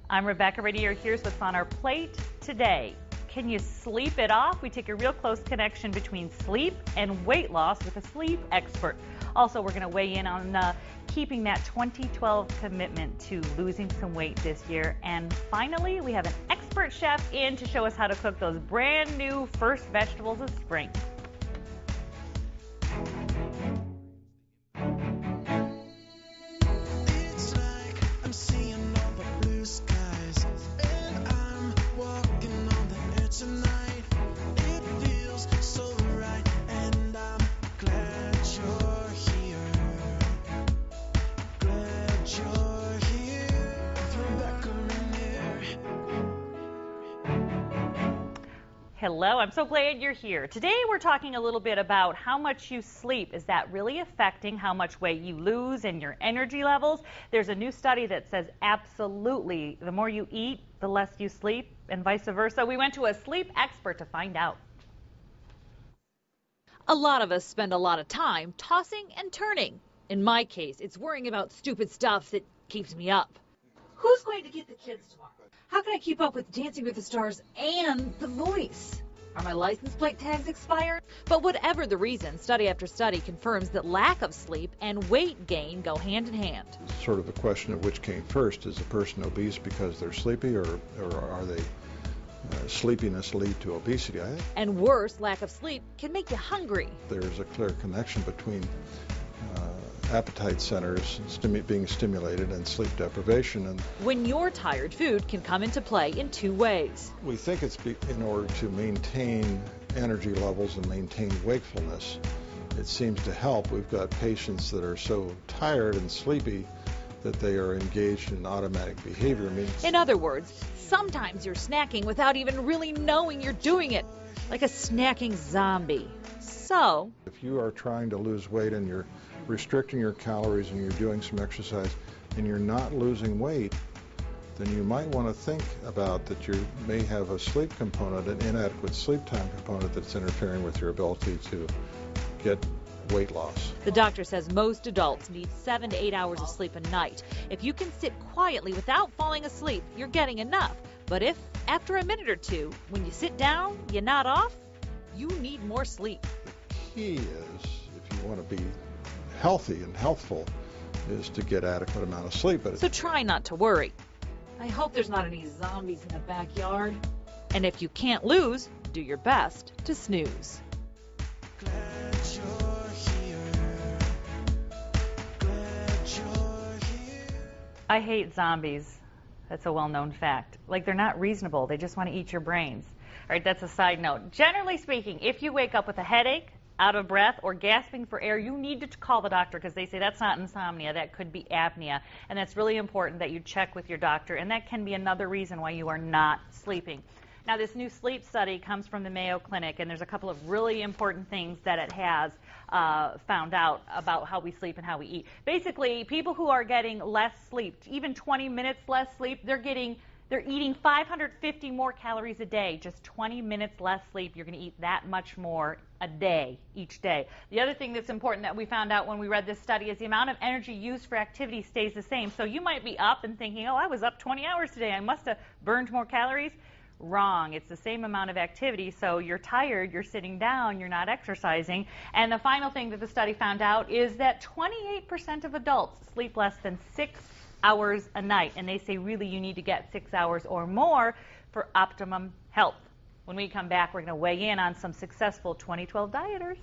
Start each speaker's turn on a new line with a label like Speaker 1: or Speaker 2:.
Speaker 1: I'm Rebecca Radier. Here's what's on our plate today. Can you sleep it off? We take a real close connection between sleep and weight loss with a sleep expert. Also, we're going to weigh in on keeping that 2012 commitment to losing some weight this year. And finally, we have an expert chef in to show us how to cook those brand new first vegetables of spring. Hello, I'm so glad you're here. Today we're talking a little bit about how much you sleep. Is that really affecting how much weight you lose and your energy levels? There's a new study that says absolutely, the more you eat, the less you sleep, and vice versa. We went to a sleep expert to find out.
Speaker 2: A lot of us spend a lot of time tossing and turning. In my case, it's worrying about stupid stuff that keeps me up. Who's going to get the kids tomorrow? How can I keep up with Dancing with the Stars and The Voice? Are my license plate tags expired? But whatever the reason, study after study confirms that lack of sleep and weight gain go hand in hand.
Speaker 3: It's sort of a question of which came first. Is a person obese because they're sleepy, or are they sleepiness lead to obesity?
Speaker 2: And worse, lack of sleep can make you hungry.
Speaker 3: There's a clear connection between appetite centers being stimulated and sleep deprivation. And
Speaker 2: when you're tired, food can come into play in two ways.
Speaker 3: We think it's in order to maintain energy levels and maintain wakefulness. It seems to help. We've got patients that are so tired and sleepy that they are engaged in automatic behavior.
Speaker 2: In other words, sometimes you're snacking without even really knowing you're doing it, like a snacking zombie. So,
Speaker 3: if you are trying to lose weight and you're restricting your calories and you're doing some exercise and you're not losing weight, then you might want to think about that you may have a sleep component, an inadequate sleep time component that's interfering with your ability to get weight loss.
Speaker 2: The doctor says most adults need 7 to 8 hours of sleep a night. If you can sit quietly without falling asleep, you're getting enough. But if, after a minute or two, when you sit down, you nod off, you need more sleep.
Speaker 3: The key is, if you want to be healthy and healthful, is to get adequate amount of sleep.
Speaker 2: So try not to worry. I hope there's not any zombies in the backyard. And if you can't lose, do your best to snooze.
Speaker 1: I hate zombies. That's a well-known fact. Like, they're not reasonable. They just want to eat your brains. All right, that's a side note. Generally speaking, if you wake up with a headache, out of breath, or gasping for air, you need to call the doctor, because they say that's not insomnia, that could be apnea. And that's really important that you check with your doctor, and that can be another reason why you are not sleeping. Now, this new sleep study comes from the Mayo Clinic, and there's a couple of really important things that it has found out about how we sleep and how we eat. Basically, people who are getting less sleep, even 20 minutes less sleep, they're eating 550 more calories a day. Just 20 minutes less sleep, you're going to eat that much more a day, each day. The other thing that's important that we found out when we read this study is the amount of energy used for activity stays the same. So you might be up and thinking, oh, I was up 20 hours today, I must have burned more calories. Wrong. It's the same amount of activity. So you're tired, you're sitting down, you're not exercising. And the final thing that the study found out is that 28% of adults sleep less than 6 hours a night. And they say really you need to get 6 hours or more for optimum health. When we come back, we're going to weigh in on some successful 2012 dieters.